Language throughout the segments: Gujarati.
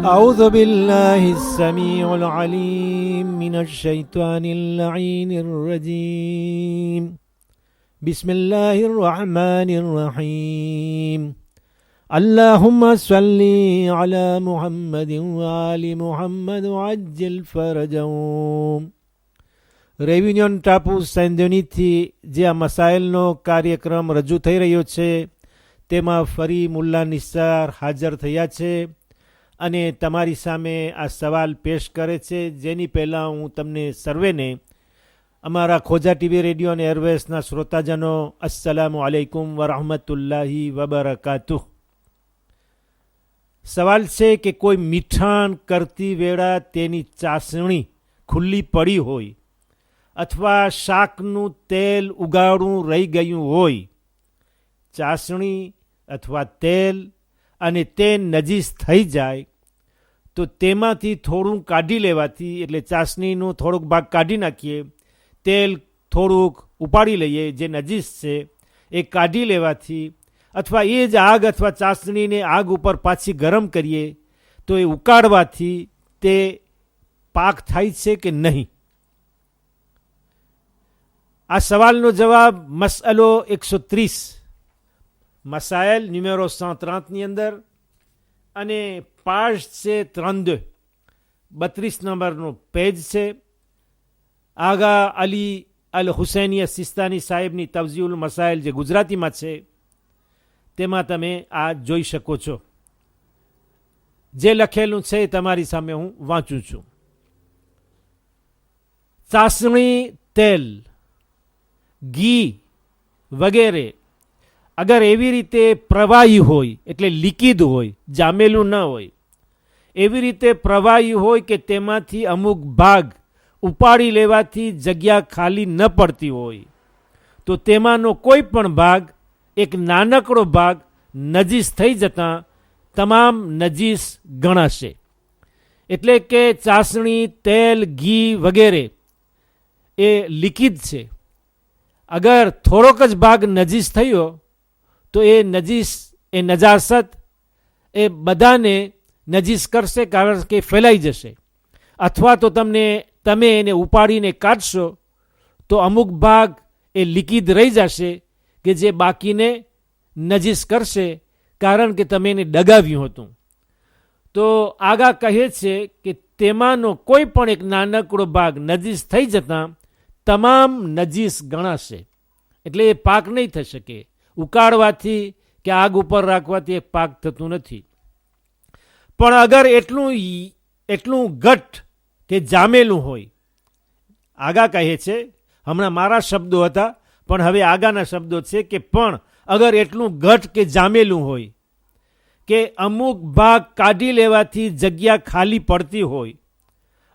أعوذ بالله السميع العليم من الشيطان اللعين الرجيم بسم الله الرحمن الرحيم اللهم صل على محمد وآل محمد وعجل فرجهم. રેવિન્યન ટાપુ સેન્ડોનીથી જે આ મસાઇલનો કાર્યક્રમ રજૂ થઈ રહ્યો છે તેમાં ફરી મુલ્લા નિસાર હાજર થયા છે અને તમારી સામે આ સવાલ પેશ કરે છે, જેની પહેલાં હું તમને સર્વેને અમારા ખોજા ટીવી રેડિયો અને એરવેસના શ્રોતાજનો અસ્સલામુ અલૈકુમ વરહમતુલ્લાહી વબરકાતુહ. સવાલ છે કે કોઈ મીઠાણ કરતી વેળા તેની ચાસણી ખુલ્લી પડી હોય અથવા શાકનું તેલ ઉગાડું રહી ગયું હોય, ચાસણી અથવા તેલ અને તે નજીસ થઈ જાય તો તેમાંથી થોડું કાઢી લેવાથી, એટલે ચાસણીનો થોડોક ભાગ કાઢી નાખીએ, તેલ થોડુંક ઉપાડી લઈએ જે નજીસ છે એ કાઢી લેવાથી, અથવા એ જ આગ અથવા ચાસણીને આગ ઉપર પાછી ગરમ કરીએ તો એ ઉકાળવાથી તે પાક થાય છે કે નહીં? આ સવાલનો જવાબ મસઅલો 130 મસાઇલ ન્યુમેરો 130ની અંદર અને પાઠ છે 32 નંબરનો પેજ છે. આગા અલી અલ હુસૈની સિસ્તાની સાહેબની તવઝીઉલ મસાઇલ જે ગુજરાતીમાં છે તેમાં તમે આ જોઈ શકો છો. જે લખેલું છે તમારી સામે હું વાંચું છું. ચાસણી, તેલ, ઘી વગેરે અગર એવી રીતે પ્રવાહી હોય, એટલે લિક્વિડ હોય, જામેલું ન હોય, એવી રીતે પ્રવાહી હોય કે તેમાંથી અમુક ભાગ ઉપાડી લેવાથી જગ્યા ખાલી ન પડતી હોય, તો તેમાંનો કોઈ પણ ભાગ, એક નાનકડો ભાગ નજીસ થઈ જતાં તમામ નજીસ ગણાશે. એટલે કે ચાસણી, તેલ, ઘી વગેરે એ લિક્વિડ છે. અગર થોડોક જ ભાગ નજીસ થયો તો એ નજીસ, એ નજાસત એ બધાને નજીસ કરશે, કારણ કે ફેલાઈ જશે. અથવા તો તમે એને ઉપાડીને કાઢશો તો અમુક ભાગ એ લિક્વિડ રહી જશે કે જે બાકીને નજીસ કરશે, કારણ કે તમે એને ડગાવ્યું હતું. તો આગા કહે છે કે તેમાંનો કોઈ પણ એક નાનકડો ભાગ નજીસ થઈ જતાં તમામ નજીસ ગણાશે. એટલે એ પાક નહીં થઈ શકે. ઉકાળવાથી કે આગ ઉપર રાખવાથી એ પાક થતું નથી. પણ અગર એટલું ઘટ કે જામેલું હોય, આગા કહે છે, હમણાં મારા શબ્દો હતા પણ હવે આગાના શબ્દો છે કે પણ અગર એટલું ઘટ કે જામેલું હોય કે અમુક ભાગ કાઢી લેવાથી જગ્યા ખાલી પડતી હોય,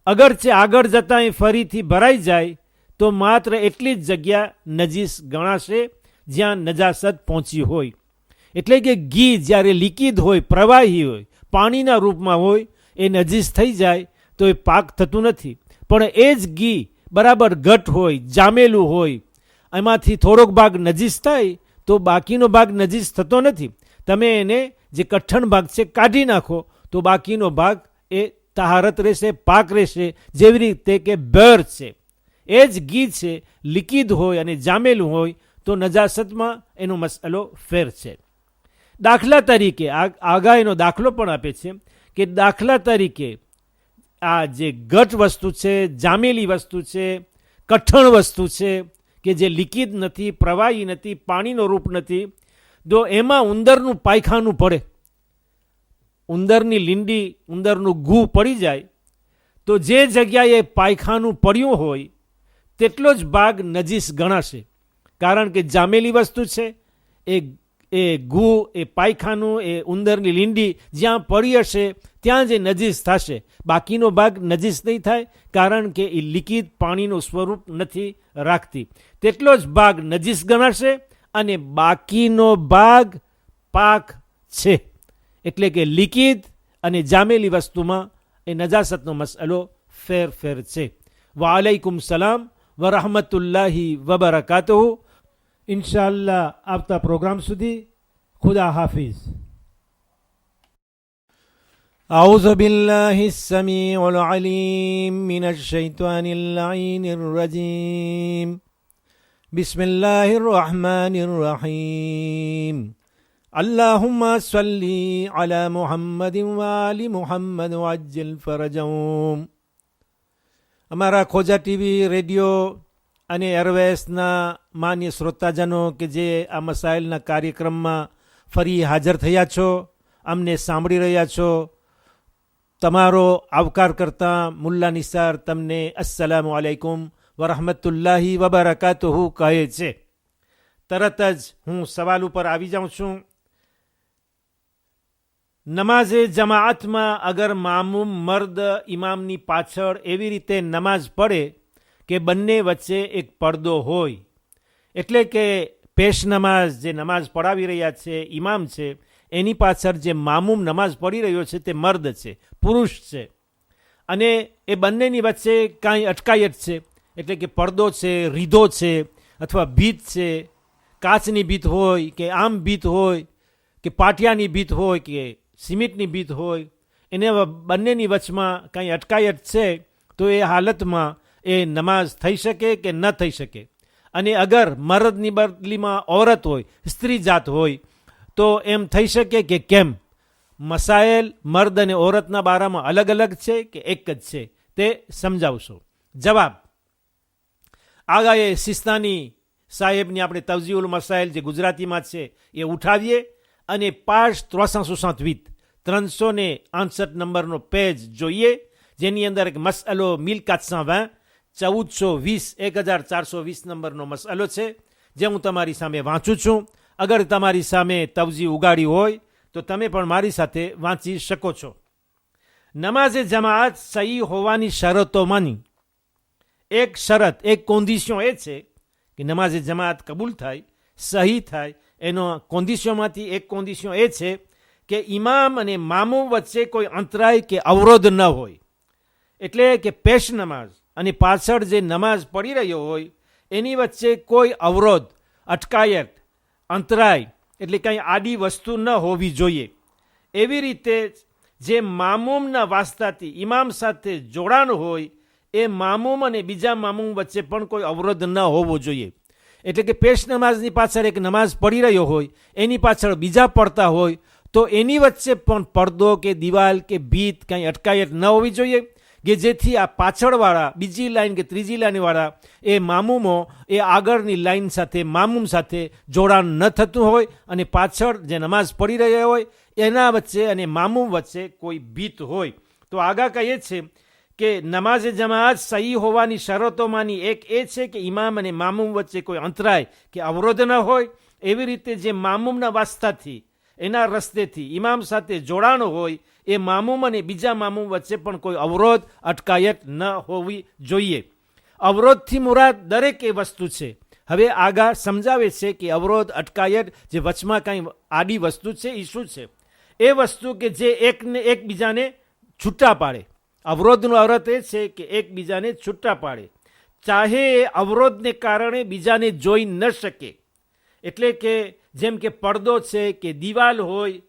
અગરચે આગળ જતાં એ ફરીથી ભરાઈ જાય તો માત્ર એટલી જ જગ્યા નજીસ ગણાશે જ્યાં નજાસત પહોંચી હોય. એટલે કે ઘી જ્યારે લિક્વિડ હોય, પ્રવાહી હોય, પાણીના રૂપમાં હોય, એ નજીસ થઈ જાય તો એ પાક થતું નથી. પણ એ જ ઘી બરાબર ઘટ હોય, જામેલું હોય, એમાંથી થોડોક ભાગ નજીસ થાય તો બાકીનો ભાગ નજીસ થતો નથી. તમે એને જે કઠણ ભાગ છે કાઢી નાખો તો બાકીનો ભાગ એ તહારત રહેશે, પાક રહેશે. જેવી રીતે કે બર છે, એ જ ઘી છે, લિક્વિડ હોય અને જામેલું હોય તો નજાસતમાં એનો મસલો ફેર છે. દાખલા તરીકે આગા એનો દાખલો પણ આપે છે કે દાખલા તરીકે આ જે ઘટ વસ્તુ છે, જામેલી વસ્તુ છે, કઠણ વસ્તુ છે કે જે લિક્વિડ નથી, પ્રવાહી નથી, પાણીનો રૂપ નથી, જો એમાં ઉંદરનું પાયખાનું પડે, ઉંદરની લીંડી, ઉંદરનું ગૂ પડી જાય તો જે જગ્યાએ પાયખાનું પડ્યું હોય તેટલો જ ભાગ નજીસ ગણાશે. કારણ કે જામેલી વસ્તુ છે, એ ગૂ, એ પાયખાનું, એ ઉંદરની લીંડી જ્યાં પડી હશે ત્યાં જે નજીસ થશે. બાકીનો ભાગ નજીસ નહીં થાય, કારણ કે એ લિક્વિડ પાણીનું સ્વરૂપ નથી રાખતી. તેટલો જ ભાગ નજીસ ગણાશે અને બાકીનો ભાગ પાક છે. એટલે કે લિક્વિડ અને જામેલી વસ્તુમાં એ નજાસતનો મસલો ફેર છે. વાલૈકુમ સલામ વરહમતુલ્લાહી વબરકાતુહુ. ઇન્શાઅલ્લાહ આવતા પ્રોગ્રામ સુધી ખુદા હાફિઝ. أعوذ بالله السميع العليم من الشيطان اللعين الرجيم بسم الله الرحمن الرحيم اللهم صل على محمد وآل محمد وعجل فرجهم. અમારા ખોજા ટીવી રેડિયો અને એરવેસના માન્ય શ્રોતાજનો કે જે આ મસાઇલના કાર્યક્રમમાં ફરી હાજર થયા છો, અમને સાંભળી રહ્યા છો, તમારો આવકાર કરતા મુલ્લા નિસાર તમને અસ્સલામુ અલૈકુમ વરહમતુલ્લાહી વબરકાતુહુ કહે છે. તરત જ હું સવાલ ઉપર આવી જાઉં છું. નમાઝે જમાઅતમાં અગર મામૂમ મર્દ ઇમામની પાછળ એવી રીતે નમાઝ પડે કે બંને વચ્ચે એક પડદો હોય, એટલે કે પેશ નમાઝ જે નમાઝ પઢાવી રહ્યા છે ઇમામ છે, એની પાછળ જે મામૂમ નમાઝ પઢી રહ્યો છે તે મર્દ છે, પુરુષ છે, અને એ બંનેની વચ્ચે કાંઈ અટકાયત છે, એટલે કે પડદો છે, રીધો છે, અથવા ભીત છે, કાચની ભીત હોય કે આમ ભીત હોય કે પાટિયાની ભીત હોય કે સિમેન્ટની ભીત હોય, એને બંનેની વચમાં કાંઈ અટકાયત છે, તો એ હાલતમાં એ નમાઝ થઈ શકે કે ન થઈ શકે. અને અગર મર્દની બદલીમાં ઔરત હોય, સ્ત્રી જાત હોય, તો એમ થઈ શકે કે કેમ? મસાઇલ મર્દ અને ઔરતના બારામાં અલગ અલગ છે કે એક જ છે, તે સમજાવશો. જવાબ: આગાએ સિસ્તાની સાહેબની આપણે તવજીઉલ મસાઇલ જે ગુજરાતીમાં છે એ ઉઠાવીએ અને પાઠ 368 નંબરનો પેજ જોઈએ, જેની અંદર એક મસઅલો 1420 1420 નંબરનો મસઅલો છે, જે હું તમારી સામે વાંચું છું. અગર તમારી સામે તવજી ઉગાડી હોય તો તમે પણ મારી સાથે વાંચી શકો છો. નમાઝે જમાઅત સહી હોવાની શરતોમાંની એક શરત, એક કોન્ડિશન એ છે કે નમાઝે જમાઅત કબૂલ થાય, સહી થાય. એનો કોન્ડિશનમાંથી એક કોન્ડિશન એ છે કે ઇમામ અને મામૂમ વચ્ચે કોઈ અંતરાય કે અવરોધ ન હોય, એટલે કે પેશ નમાઝ અને પાછળ જે નમાઝ પડી રહ્યો હોય એની વચ્ચે કોઈ અવરોધ, અટકાયત, અંતરાય એટલે કંઈ આડી વસ્તુ ન હોવી જોઈએ. એવી રીતે જે મામૂમના વાસ્તાથી ઇમામ સાથે જોડાણ હોય એ મામૂમ અને બીજા મામૂમ વચ્ચે પણ કોઈ અવરોધ ન હોવો જોઈએ. એટલે કે પેશ નમાઝની પાછળ એક નમાઝ પડી રહ્યો હોય, એની પાછળ બીજા પડતા હોય, તો એની વચ્ચે પણ પડદો કે દિવાલ કે ભીત કંઈ અટકાયત ન હોવી જોઈએ, કે જેથી આ પાછળવાળા બીજી લાઈન કે ત્રીજી લાઈનવાળા એ મામૂમો એ આગળની લાઈન સાથે મામૂમ સાથે જોડાણ ન થતું હોય, અને પાછળ જે નમાઝ પડી રહ્યા હોય એના વચ્ચે અને મામૂમ વચ્ચે કોઈ ભીત હોય. તો આગળ કહીએ છે કે નમાઝે જમાઅત સહી હોવાની શરતોમાંની એક એ છે કે ઇમામ અને મામૂમ વચ્ચે કોઈ અંતરાય કે અવરોધ ન હોય. એવી રીતે જે મામૂમના વાસ્તાથી, એના રસ્તેથી ઇમામ સાથે જોડાણ હોય એ મામૂમ અને બીજા મામૂમ વચ્ચે પણ કોઈ અવરોધ, અટકાયત ન હોવી જોઈએ. અવરોધથી મુરાદ દરેક એ વસ્તુ છે. હવે આગળ સમજાવે છે કે અવરોધ, અટકાયત જે વચમાં કાંઈ આડી વસ્તુ છે એ શું છે? એ વસ્તુ કે જે એકબીજાને છૂટા પાડે. અવરોધનો અર્થ એ છે કે એકબીજાને છૂટા પાડે, ચાહે એ અવરોધને કારણે બીજાને જોઈ ન શકે. એટલે કે જેમ કે પડદો છે કે દિવાલ હોય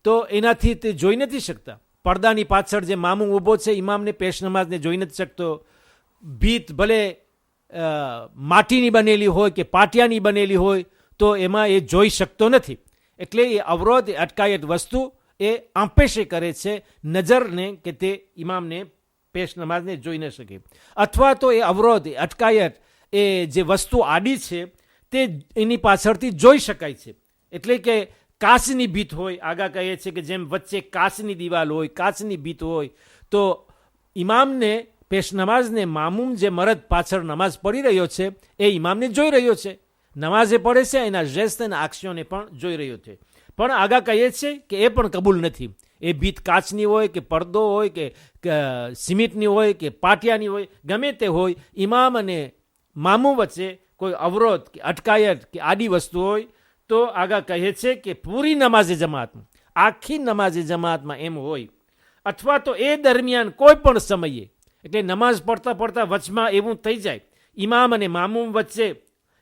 તો એનાથી તે જોઈ નથી શકતા. પડદાની પાછળ જે મામૂમ ઊભો છે ઇમામને પેશ નમાઝને જોઈ નથી શકતો. ભીત ભલે માટીની બનેલી હોય કે પાટિયાની બનેલી હોય તો એમાં એ જોઈ શકતો નથી. એટલે એ અવરોધ, અટકાયત વસ્તુ એ આંપેશે કરે છે નજરને, કે તે ઇમામને પેશ નમાઝને જોઈ ન શકે. અથવા તો એ અવરોધ, અટકાયત એ જે વસ્તુ આડી છે તે એની પાછળથી જોઈ શકાય છે. એટલે કે કાચની ભીત હોય, આગળ કહે છે કે જેમ વચ્ચે કાચની દિવાલ હોય, કાચની ભીત હોય, તો ઇમામને પેશ નમાઝને મામૂમ જે મરદ પાછળ નમાઝ પડી રહ્યો છે એ ઇમામને જોઈ રહ્યો છે, નમાઝે પડે છે, એના જેસ્ટ અને આક્ષીઓને પણ જોઈ રહ્યો છે. પણ આગળ કહીએ છે કે એ પણ કબૂલ નથી. એ ભીત કાચની હોય કે પડદો હોય કે સિમેન્ટની હોય કે પાટિયાની હોય, ગમે તે હોય, ઇમામ અને મામૂમ વચ્ચે કોઈ અવરોધ કે અટકાયત કે આડી વસ્તુ હોય તો આગળ કહે છે કે પૂરી નમાઝે જમાતમાં, આખી નમાઝે જમાતમાં એમ હોય, અથવા તો એ દરમિયાન કોઈ પણ સમયે, એટલે નમાઝ પડતા પડતા વચમાં એવું થઈ જાય ઇમામ અને મામૂમ વચ્ચે,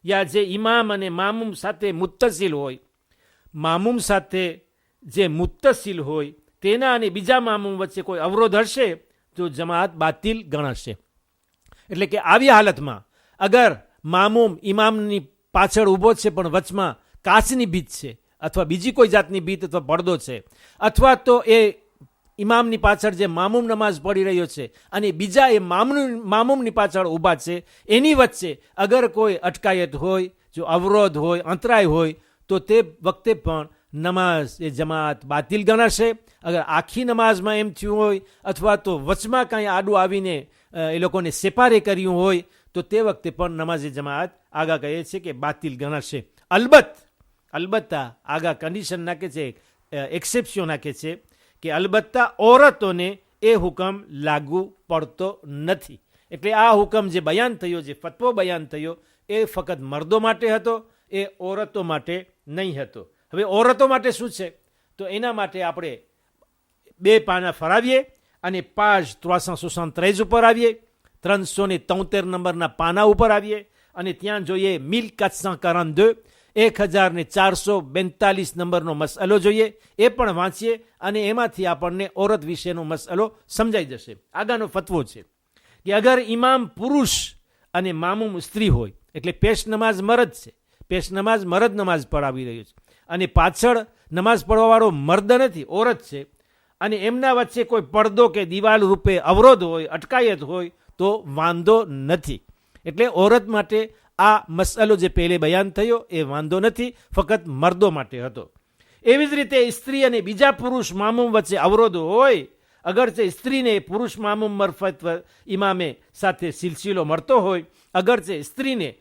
યા જે ઇમામ અને મામૂમ સાથે મુત્તસિલ હોય, મામૂમ સાથે જે મુત્તસિલ હોય તેના અને બીજા મામૂમ વચ્ચે કોઈ અવરોધ હશે તો જમાત બાતિલ ગણાશે. એટલે કે આવી હાલતમાં અગર મામૂમ ઇમામની પાછળ ઊભો છે પણ વચમાં કાચની ભીત છે અથવા બીજી કોઈ જાતની ભીત અથવા પડદો છે, અથવા તો એ ઇમામની પાછળ જે મામૂમ નમાઝ પડી રહ્યો છે અને બીજા એ મામૂમની પાછળ ઊભા છે, એની વચ્ચે અગર કોઈ અટકાયત હોય, જો અવરોધ હોય, અંતરાય હોય, તો તે વખતે પણ નમાઝ એ જમાત બાતિલ ગણાશે. અગર આખી નમાઝમાં એમ થયું હોય અથવા તો વચમાં કાંઈ આડું આવીને એ લોકોને સેપારે કર્યું હોય તો તે વખતે પણ નમાઝ એ જમાત આગા કહે છે કે બાતિલ ગણાશે. અલબત્તા આગા કન્ડિશન નાખે છે, એક્સેપ્શન નાખે છે કે અલબત્તા ઔરતોને એ હુકમ લાગુ પડતો નથી. એટલે આ હુકમ જે બયાન થયો, જે ફતવો બયાન થયો, એ ફક્ત મર્દો માટે હતો, એ ઔરતો માટે નહીં હતો. હવે ઔરતો માટે શું છે? તો એના માટે આપણે 2 પાના ફરાવીએ અને પાજ 373 ઉપર આવીએ, 373 નંબરના પાના ઉપર આવીએ અને ત્યાં જોઈએ 1442 1442 નંબરનો મસલો જોઈએ, એ પણ વાંચીએ અને એમાંથી આપણને ઔરત વિશેનો મસલો સમજાઈ જશે. આગળનો ફતવો છે કે અગર ઇમામ પુરુષ અને મામૂમ સ્ત્રી હોય, એટલે પેશ નમાઝ મરદ છે, પેશ નમાઝ મરદ નમાઝ પઢાવી રહ્યો છે અને પાછળ નમાઝ પઢવાવાળો મર્દ નથી, ઔરત છે, અને એમના વચ્ચે કોઈ પડદો કે દિવાલ રૂપે અવરોધ હોય, અટકાયત હોય તો વાંધો નથી. એટલે ઔરત માટે આ મસલો જે પહેલે બયાન થયો એ વાંધો નથી, ફક્ત મર્દો માટે હતો. એવી જ રીતે સ્ત્રી અને બીજા પુરુષ મામૂમ વચ્ચે અવરોધ હોય, અગરચે સ્ત્રીને પુરુષ મામૂમ મરફત ઇમામે સાથે સિલસિલો મળતો હોય, અગરચે સ્ત્રીને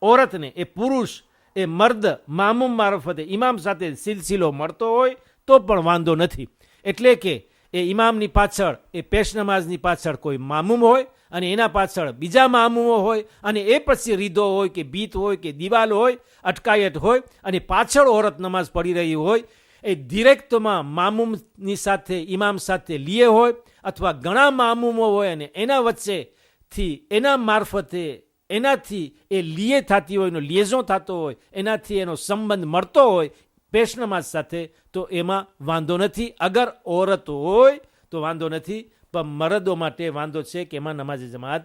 ઔરતને એ પુરુષ એ મર્દ મામૂમ મારફતે ઇમામ સાથે સિલસિલો મળતો હોય તો પણ વાંધો નથી. એટલે કે એ ઇમામની પાછળ, એ પેશ નમાઝની પાછળ કોઈ મામૂમ હોય અને એના પાછળ બીજા મામૂમો હોય અને એ પછી રીધો હોય કે ભીત હોય કે દિવાલ હોય, અટકાયત હોય અને પાછળ ઔરત નમાઝ પડી રહી હોય, એ ડિરેક્ટમાં મામૂમની સાથે ઇમામ સાથે લીએ હોય અથવા ઘણા મામૂમો હોય અને એના વચ્ચેથી એના મારફતે એનાથી એ લીએ થતી હોય, એનો લિએઝો થતો હોય, એનાથી એનો સંબંધ મળતો હોય પેશ નમાઝ સાથે, તો એમાં વાંધો નથી. અગર ઔરત હોય તો વાંધો નથી, પણ મરદો માટે વાંધો છે કે એમાં નમાઝ જમાત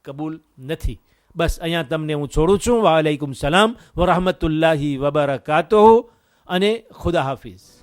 કબૂલ નથી. બસ અહીંયા તમને હું છોડું છું. વાલેકુમ સલામ વરહમતુલ્લાહી વબરકાતુહુ અને ખુદા હાફિઝ.